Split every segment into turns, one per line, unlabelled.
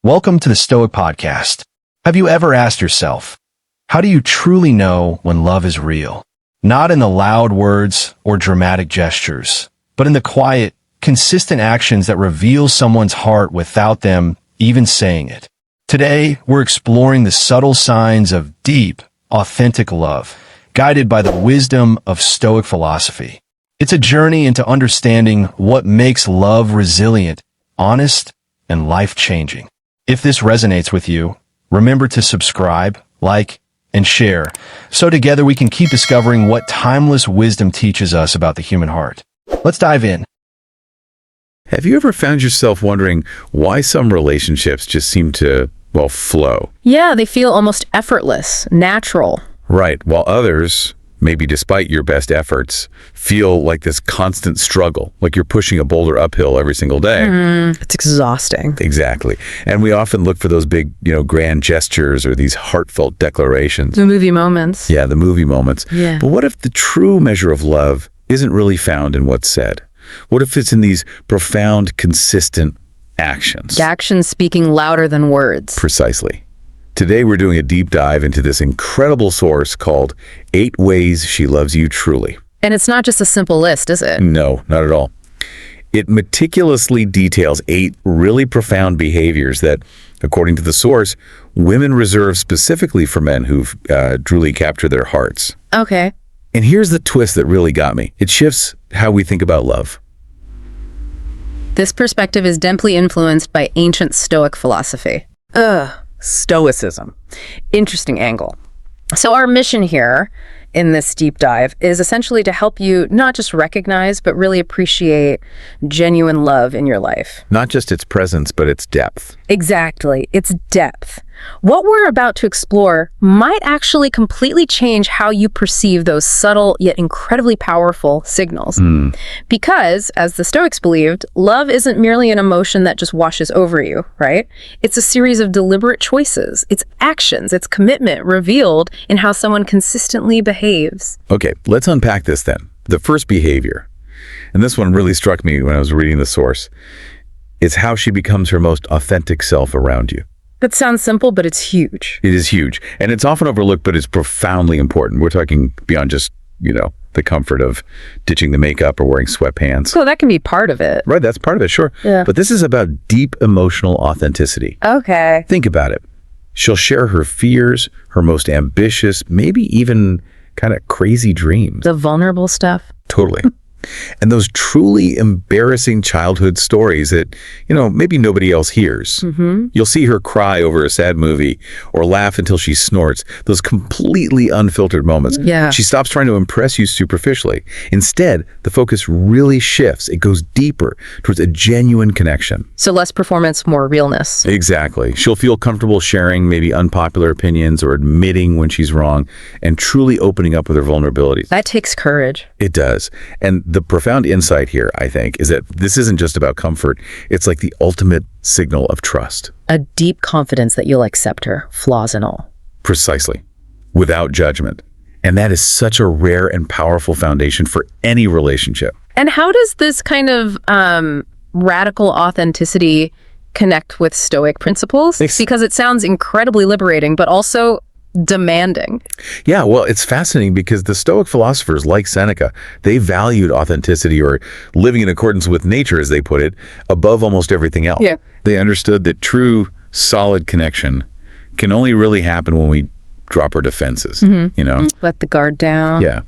Welcome to the Stoic Podcast. Have you ever asked yourself, how do you truly know when love is real? Not in the loud words or dramatic gestures, but in the quiet, consistent actions that reveal someone's heart without them even saying it. Today, we're exploring the subtle signs of deep, authentic love, guided by the wisdom of Stoic philosophy. It's a journey into understanding what makes love resilient, honest, and life-changing. If this resonates with you, remember to subscribe, like, and share, so together we can keep discovering what timeless wisdom teaches us about the human heart. Let's dive in.
Have you ever found yourself wondering why some relationships just seem to, flow?
Yeah, they feel almost effortless, natural.
Right, while others, maybe despite your best efforts, feel like this constant struggle, like you're pushing a boulder uphill every single day.
It's exhausting.
Exactly. And we often look for those big, grand gestures or these heartfelt declarations.
The movie moments.
Yeah, the movie moments.
Yeah.
But what if the true measure of love isn't really found in what's said? What if it's in these profound, consistent actions?
Actions speaking louder than words.
Precisely. Today we're doing a deep dive into this incredible source called 8 Ways She Loves You Truly.
And it's not just a simple list, is it?
No, not at all. It meticulously details 8 really profound behaviors that, according to the source, women reserve specifically for men who've truly captured their hearts.
Okay.
And here's the twist that really got me. It shifts how we think about love.
This perspective is deeply influenced by ancient Stoic philosophy. Stoicism. Interesting angle. So our mission here in this deep dive is essentially to help you not just recognize, but really appreciate genuine love in your life.
Not just its presence, but its depth.
Exactly. Its depth. What we're about to explore might actually completely change how you perceive those subtle yet incredibly powerful signals. Because, as the Stoics believed, love isn't merely an emotion that just washes over you, right? It's a series of deliberate choices. It's actions, it's commitment revealed in how someone consistently behaves.
Okay, let's unpack this then. The first behavior, and this one really struck me when I was reading the source, is how she becomes her most authentic self around you.
That sounds simple, but it's huge.
It is huge, and it's often overlooked, but it's profoundly important. We're talking beyond just, the comfort of ditching the makeup or wearing sweatpants.
So that can be part of it.
Right, that's part of it, sure.
Yeah.
But this is about deep emotional authenticity.
Okay.
Think about it. She'll share her fears, her most ambitious, maybe even kind of crazy dreams.
The vulnerable stuff.
Totally. And those truly embarrassing childhood stories that, maybe nobody else hears. You'll see her cry over a sad movie or laugh until she snorts. Those completely unfiltered moments.
Yeah.
She stops trying to impress you superficially. Instead, the focus really shifts. It goes deeper towards a genuine connection.
So less performance, more realness.
Exactly. She'll feel comfortable sharing maybe unpopular opinions or admitting when she's wrong and truly opening up with her vulnerabilities.
That takes courage.
It does. And the profound insight here, I think, is that this isn't just about comfort. It's like the ultimate signal of trust.
A deep confidence that you'll accept her, flaws and all.
Precisely. Without judgment. And that is such a rare and powerful foundation for any relationship.
And how does this kind of radical authenticity connect with Stoic principles? Because it sounds incredibly liberating, but also demanding.
Yeah, well, it's fascinating because the Stoic philosophers, like Seneca, they valued authenticity or living in accordance with nature, as they put it, above almost everything else.
Yeah.
They understood that true, solid connection can only really happen when we drop our defenses,
Let the guard down.
Yeah.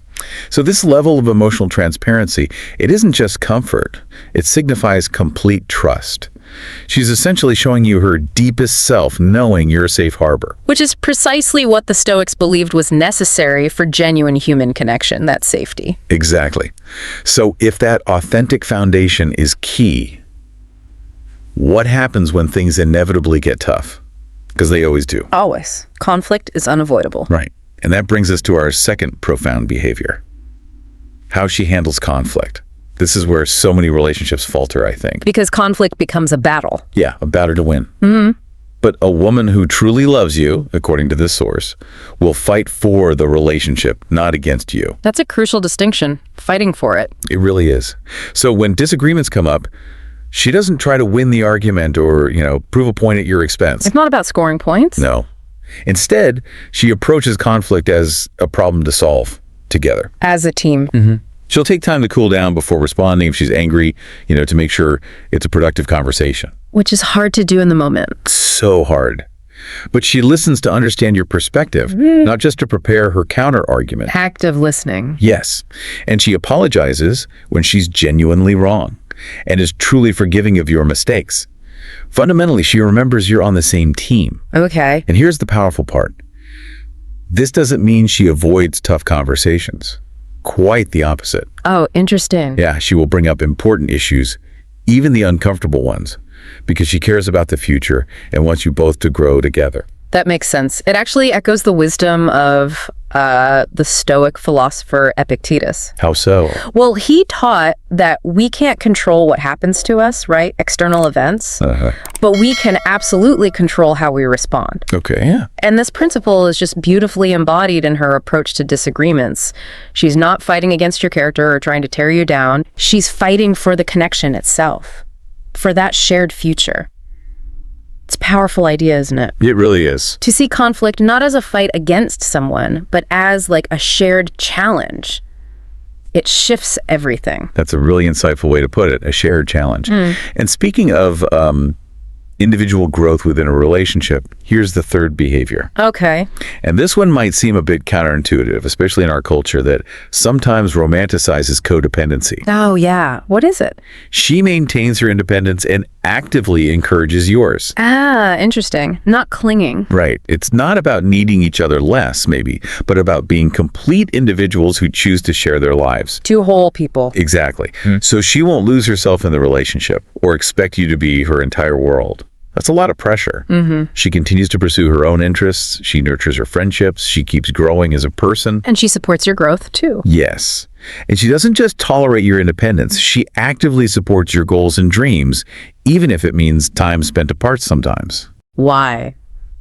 So this level of emotional transparency, it isn't just comfort. It signifies complete trust. She's essentially showing you her deepest self, knowing you're a safe harbor.
Which is precisely what the Stoics believed was necessary for genuine human connection, that safety.
Exactly. So if that authentic foundation is key, what happens when things inevitably get tough? Because they always do.
Always. Conflict is unavoidable.
Right. And that brings us to our second profound behavior. How she handles conflict. This is where so many relationships falter, I think.
Because conflict becomes a battle.
Yeah, a battle to win. But a woman who truly loves you, according to this source, will fight for the relationship, not against you.
That's a crucial distinction. Fighting for it.
It really is. So when disagreements come up, She doesn't try to win the argument or, prove a point at your expense.
It's not about scoring points.
No. Instead, she approaches conflict as a problem to solve together.
As a team.
She'll take time to cool down before responding if she's angry, to make sure it's a productive conversation.
Which is hard to do in the moment.
So hard. But she listens to understand your perspective, not just to prepare her counter-argument.
Active listening.
Yes. And she apologizes when she's genuinely wrong and is truly forgiving of your mistakes. Fundamentally, she remembers you're on the same team.
Okay.
And here's the powerful part. This doesn't mean she avoids tough conversations. Quite the opposite.
Oh, interesting.
Yeah, she will bring up important issues, even the uncomfortable ones, because she cares about the future and wants you both to grow together.
That makes sense. It actually echoes the wisdom of the Stoic philosopher Epictetus.
How so?
Well, he taught that we can't control what happens to us, right? External events. But we can absolutely control how we respond.
Okay, yeah.
And this principle is just beautifully embodied in her approach to disagreements. She's not fighting against your character or trying to tear you down. She's fighting for the connection itself, for that shared future. It's a powerful idea, isn't it?
It really is.
To see conflict not as a fight against someone, but as like a shared challenge. It shifts everything.
That's a really insightful way to put it, a shared challenge. And speaking of individual growth within a relationship, here's the third behavior.
Okay.
And this one might seem a bit counterintuitive, especially in our culture that sometimes romanticizes codependency.
Oh, yeah. What is it?
She maintains her independence and actively encourages yours.
Ah, interesting. Not clinging.
Right. It's not about needing each other less, maybe, but about being complete individuals who choose to share their lives.
Two whole people.
Exactly. So she won't lose herself in the relationship or expect you to be her entire world. That's a lot of pressure. She continues to pursue her own interests. She nurtures her friendships. She keeps growing as a person.
And she supports your growth, too.
Yes. And she doesn't just tolerate your independence. She actively supports your goals and dreams, even if it means time spent apart sometimes.
Why?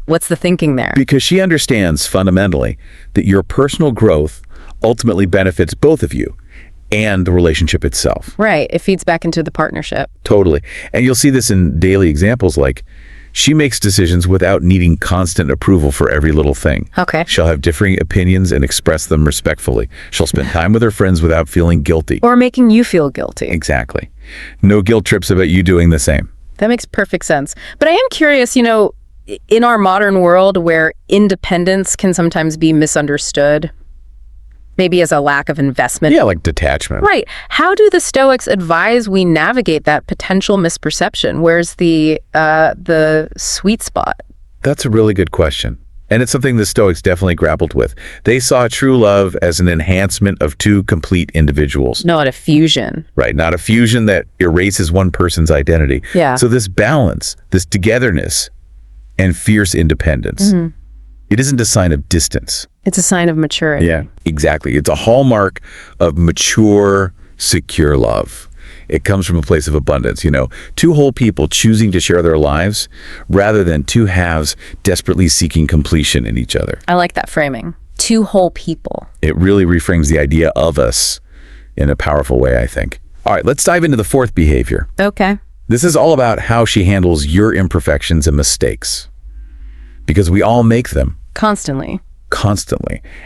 What's the thinking there?
Because she understands fundamentally that your personal growth ultimately benefits both of you and the relationship itself.
Right. It feeds back into the partnership.
Totally. And you'll see this in daily examples like she makes decisions without needing constant approval for every little thing.
Okay.
She'll have differing opinions and express them respectfully. She'll spend time with her friends without feeling guilty.
Or making you feel guilty.
Exactly. No guilt trips about you doing the same.
That makes perfect sense. But I am curious, in our modern world where independence can sometimes be misunderstood, maybe as a lack of investment.
Yeah, like detachment.
Right. How do the Stoics advise we navigate that potential misperception? Where's the sweet spot?
That's a really good question. And it's something the Stoics definitely grappled with. They saw true love as an enhancement of two complete individuals.
Not a fusion.
Right, not a fusion that erases one person's identity.
Yeah.
So this balance, this togetherness, and fierce independence, it isn't a sign of distance.
It's a sign of maturity.
Yeah, exactly. It's a hallmark of mature, secure love. It comes from a place of abundance, two whole people choosing to share their lives rather than two halves desperately seeking completion in each other.
I like that framing. Two whole people.
It really reframes the idea of us in a powerful way, I think. All right, let's dive into the fourth behavior.
Okay.
This is all about how she handles your imperfections and mistakes. Because we all make them.
Constantly.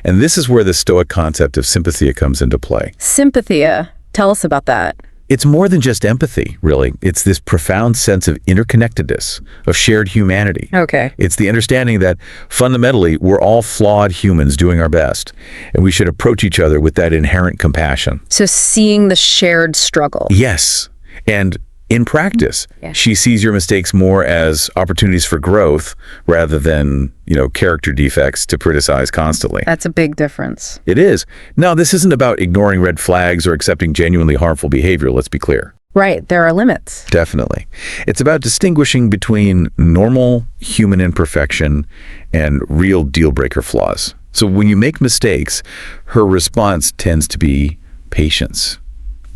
And this is where the Stoic concept of sympathia comes into play.
Sympathia. Tell us about that.
It's more than just empathy, really. It's this profound sense of interconnectedness, of shared humanity.
Okay.
It's the understanding that fundamentally we're all flawed humans doing our best, and we should approach each other with that inherent compassion.
So seeing the shared struggle.
Yes. And in practice, she sees your mistakes more as opportunities for growth rather than, character defects to criticize constantly.
That's a big difference.
It is. Now, this isn't about ignoring red flags or accepting genuinely harmful behavior, let's be clear.
Right. There are limits.
Definitely. It's about distinguishing between normal human imperfection and real deal-breaker flaws. So when you make mistakes, her response tends to be patience.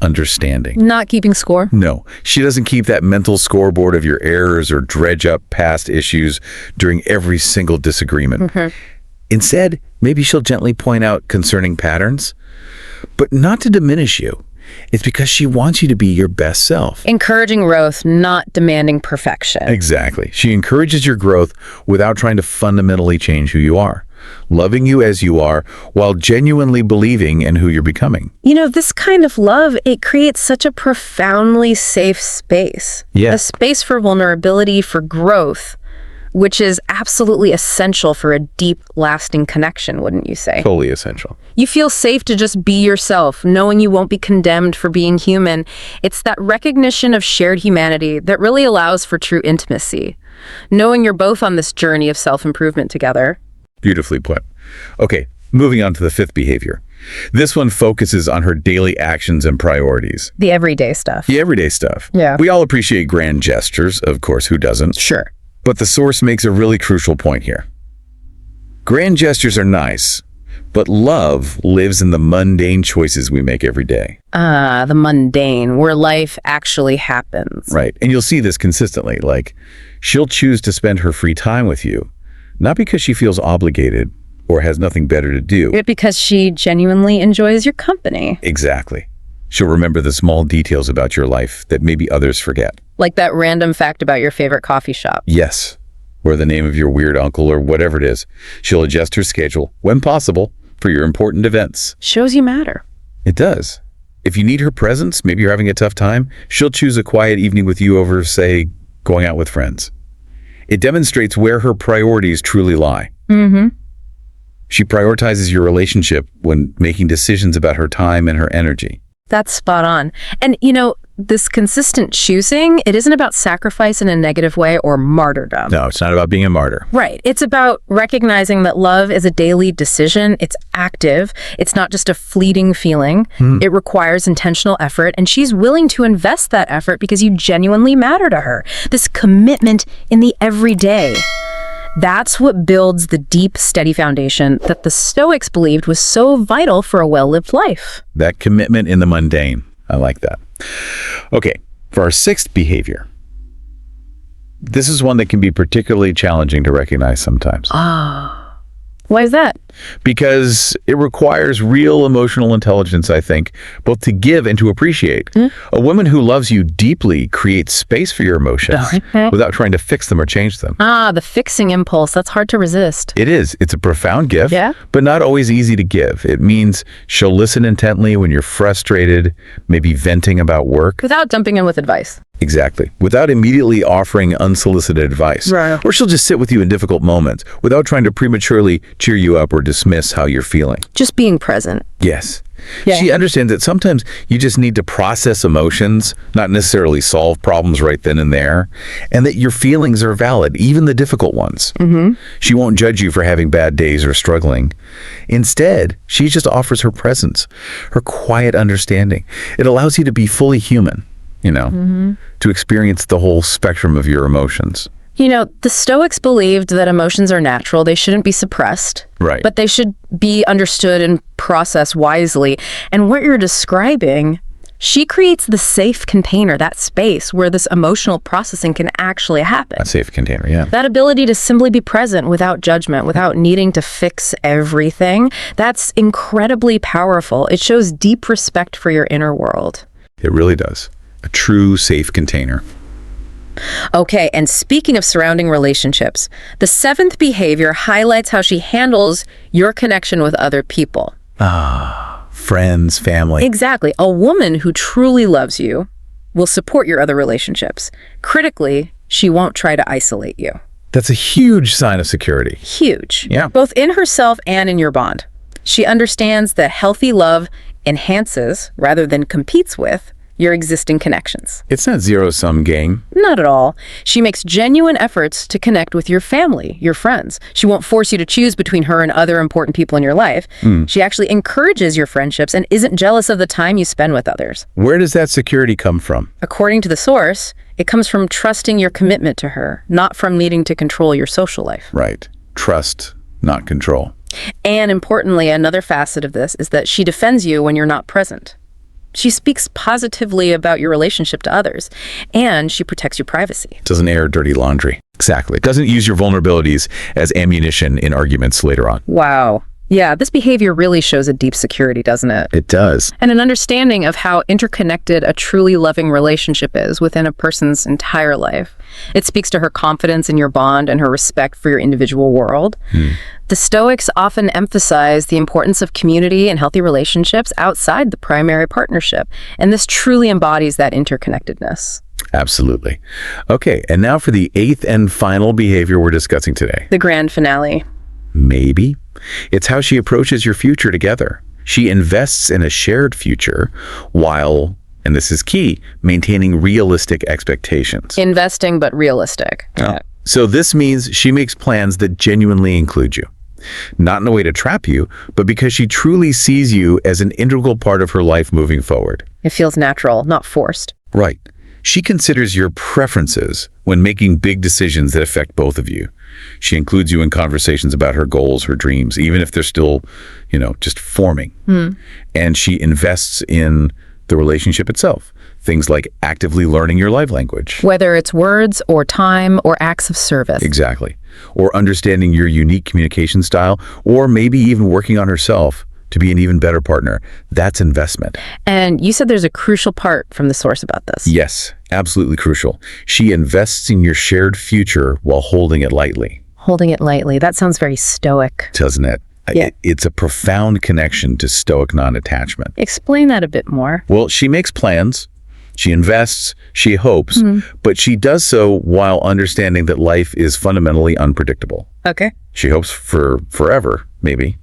Understanding.
Not keeping score?
No, she doesn't keep that mental scoreboard of your errors or dredge up past issues during every single disagreement. Instead, maybe she'll gently point out concerning patterns, but not to diminish you. It's because she wants you to be your best self.
Encouraging growth, not demanding perfection.
Exactly. She encourages your growth without trying to fundamentally change who you are, loving you as you are while genuinely believing in who you're becoming.
This kind of love, it creates such a profoundly safe space.
Yeah.
A space for vulnerability, for growth, which is absolutely essential for a deep, lasting connection, wouldn't you say?
Totally essential.
You feel safe to just be yourself, knowing you won't be condemned for being human. It's that recognition of shared humanity that really allows for true intimacy, knowing you're both on this journey of self-improvement together.
Beautifully put. Okay, moving on to the fifth behavior. This one focuses on her daily actions and priorities.
The everyday stuff.
The everyday stuff.
Yeah.
We all appreciate grand gestures, of course, who doesn't?
Sure.
But the source makes a really crucial point here. Grand gestures are nice, but love lives in the mundane choices we make every day.
The mundane, where life actually happens.
Right. And you'll see this consistently. Like, she'll choose to spend her free time with you, not because she feels obligated or has nothing better to do.
But because she genuinely enjoys your company.
Exactly. She'll remember the small details about your life that maybe others forget.
Like that random fact about your favorite coffee shop.
Yes. Or the name of your weird uncle or whatever it is. She'll adjust her schedule, when possible, for your important events.
Shows you matter.
It does. If you need her presence, maybe you're having a tough time, she'll choose a quiet evening with you over, say, going out with friends. It demonstrates where her priorities truly lie.
Mm-hmm.
She prioritizes your relationship when making decisions about her time and her energy.
That's spot on. And, this consistent choosing, it isn't about sacrifice in a negative way or martyrdom.
No, it's not about being a martyr.
Right. It's about recognizing that love is a daily decision. It's active. It's not just a fleeting feeling. It requires intentional effort, and she's willing to invest that effort because you genuinely matter to her. This commitment in the everyday. That's what builds the deep, steady foundation that the Stoics believed was so vital for a well-lived life.
That commitment in the mundane. I like that. Okay, for our sixth behavior. This is one that can be particularly challenging to recognize sometimes.
Why is that?
Because it requires real emotional intelligence, I think, both to give and to appreciate. A woman who loves you deeply creates space for your emotions without trying to fix them or change them.
The fixing impulse, that's hard to resist.
It is. It's a profound gift,
Yeah.
but not always easy to give. It means she'll listen intently when you're frustrated, maybe venting about work.
Without jumping in with advice.
Exactly. Without immediately offering unsolicited advice.
Right.
Or she'll just sit with you in difficult moments without trying to prematurely cheer you up or dismiss how you're feeling.
Just being present.
Yes.
Yeah.
She understands that sometimes you just need to process emotions, not necessarily solve problems right then and there, and that your feelings are valid, even the difficult ones. She won't judge you for having bad days or struggling. Instead, she just offers her presence, her quiet understanding. It allows you to be fully human, to experience the whole spectrum of your emotions.
The Stoics believed that emotions are natural. They shouldn't be suppressed.
Right.
But they should be understood and processed wisely. And what you're describing, she creates the safe container, that space where this emotional processing can actually happen.
A safe container, yeah.
That ability to simply be present without judgment, without needing to fix everything, that's incredibly powerful. It shows deep respect for your inner world.
It really does. A true safe container.
Okay, and speaking of surrounding relationships, the seventh behavior highlights how she handles your connection with other people.
Friends, family.
Exactly. A woman who truly loves you will support your other relationships. Critically, she won't try to isolate you.
That's a huge sign of security.
Huge.
Yeah.
Both in herself and in your bond. She understands that healthy love enhances, rather than competes with, your existing connections.
It's not zero-sum game.
Not at all. She makes genuine efforts to connect with your family, your friends. She won't force you to choose between her and other important people in your life. She actually encourages your friendships and isn't jealous of the time you spend with others.
Where does that security come from?
According to the source, it comes from trusting your commitment to her, not from needing to control your social life.
Right. Trust, not control.
And importantly, another facet of this is that she defends you when you're not present. She speaks positively about your relationship to others, and she protects your privacy.
Doesn't air dirty laundry. Exactly. Doesn't use your vulnerabilities as ammunition in arguments later on.
Wow. Yeah, this behavior really shows a deep security, doesn't it?
It does.
And an understanding of how interconnected a truly loving relationship is within a person's entire life. It speaks to her confidence in your bond and her respect for your individual world. The Stoics often emphasize the importance of community and healthy relationships outside the primary partnership, and this truly embodies that interconnectedness.
Absolutely. Okay, and now for the 8th and final behavior we're discussing today.
The grand finale.
Maybe. It's how she approaches your future together. She invests in a shared future while, and this is key, maintaining realistic expectations.
Investing, but realistic.
So this means she makes plans that genuinely include you. Not in a way to trap you, but because she truly sees you as an integral part of her life moving forward.
It feels natural, not forced.
Right. She considers your preferences when making big decisions that affect both of you. She includes you in conversations about her goals, her dreams, even if they're still, just forming. And she invests in the relationship itself. Things like actively learning your live language.
Whether it's words or time or acts of service.
Exactly. Or understanding your unique communication style, or maybe even working on herself to be an even better partner. That's investment.
And you said there's a crucial part from the source about this.
Yes, absolutely crucial. She invests in your shared future while holding it lightly.
Holding it lightly. That sounds very Stoic.
Doesn't it?
Yeah.
It's a profound connection to Stoic non-attachment.
Explain that a bit more.
Well, she makes plans, she invests, she hopes, but she does so while understanding that life is fundamentally unpredictable.
Okay.
She hopes for forever, maybe,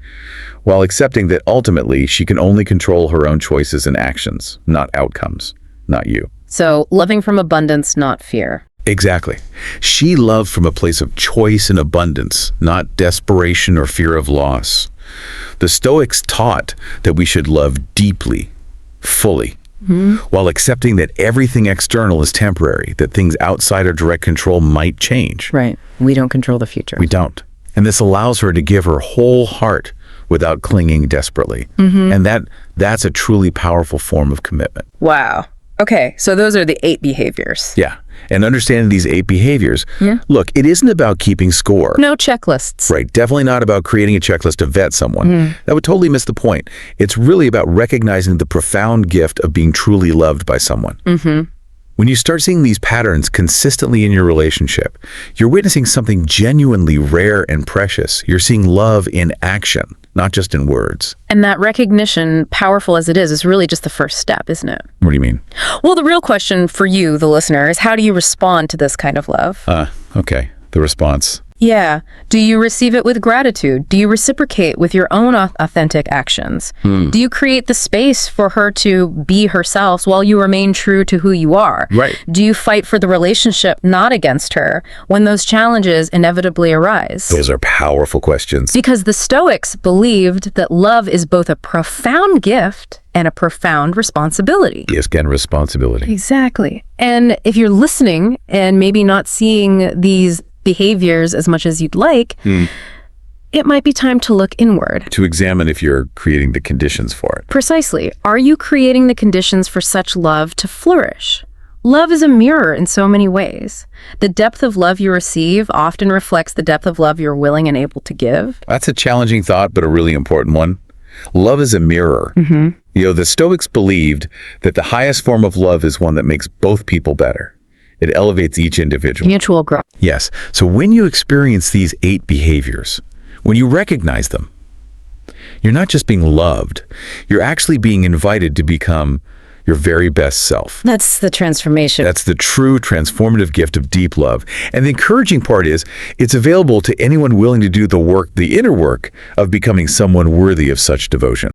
while accepting that ultimately she can only control her own choices and actions, not outcomes, not you.
So loving from abundance, not fear.
Exactly. She loved from a place of choice and abundance, not desperation or fear of loss. The Stoics taught that we should love deeply, fully, while accepting that everything external is temporary, that things outside our direct control might change.
Right. We don't control the future.
We don't. And this allows her to give her whole heart without clinging desperately. And that's a truly powerful form of commitment.
Wow. Okay, so those are the 8 behaviors.
Yeah. And understanding these 8 behaviors, look, it isn't about keeping score.
No checklists.
Right. Definitely not about creating a checklist to vet someone. That would totally miss the point. It's really about recognizing the profound gift of being truly loved by someone. When you start seeing these patterns consistently in your relationship, you're witnessing something genuinely rare and precious. You're seeing love in action, not just in words.
And that recognition, powerful as it is really just the first step, isn't it?
What do you mean?
Well, the real question for you, the listener, is how do you respond to this kind of love?
Okay. The response.
Yeah. Do you receive it with gratitude? Do you reciprocate with your own authentic actions? Do you create the space for her to be herself while you remain true to who you are?
Right.
Do you fight for the relationship, not against her, when those challenges inevitably arise?
Those are powerful questions.
Because the Stoics believed that love is both a profound gift and a profound responsibility.
Yes, again, responsibility.
Exactly. And if you're listening and maybe not seeing these behaviors as much as you'd like, it might be time to look inward.
To examine if you're creating the conditions for it.
Precisely. Are you creating the conditions for such love to flourish? Love is a mirror in so many ways. The depth of love you receive often reflects the depth of love you're willing and able to give.
That's a challenging thought, but a really important one. Love is a mirror. The Stoics believed that the highest form of love is one that makes both people better. It elevates each individual.
Mutual growth.
Yes. So when you experience these 8 behaviors, when you recognize them, you're not just being loved, you're actually being invited to become your very best self.
That's the transformation.
That's the true transformative gift of deep love. And the encouraging part is it's available to anyone willing to do the work, the inner work of becoming someone worthy of such devotion.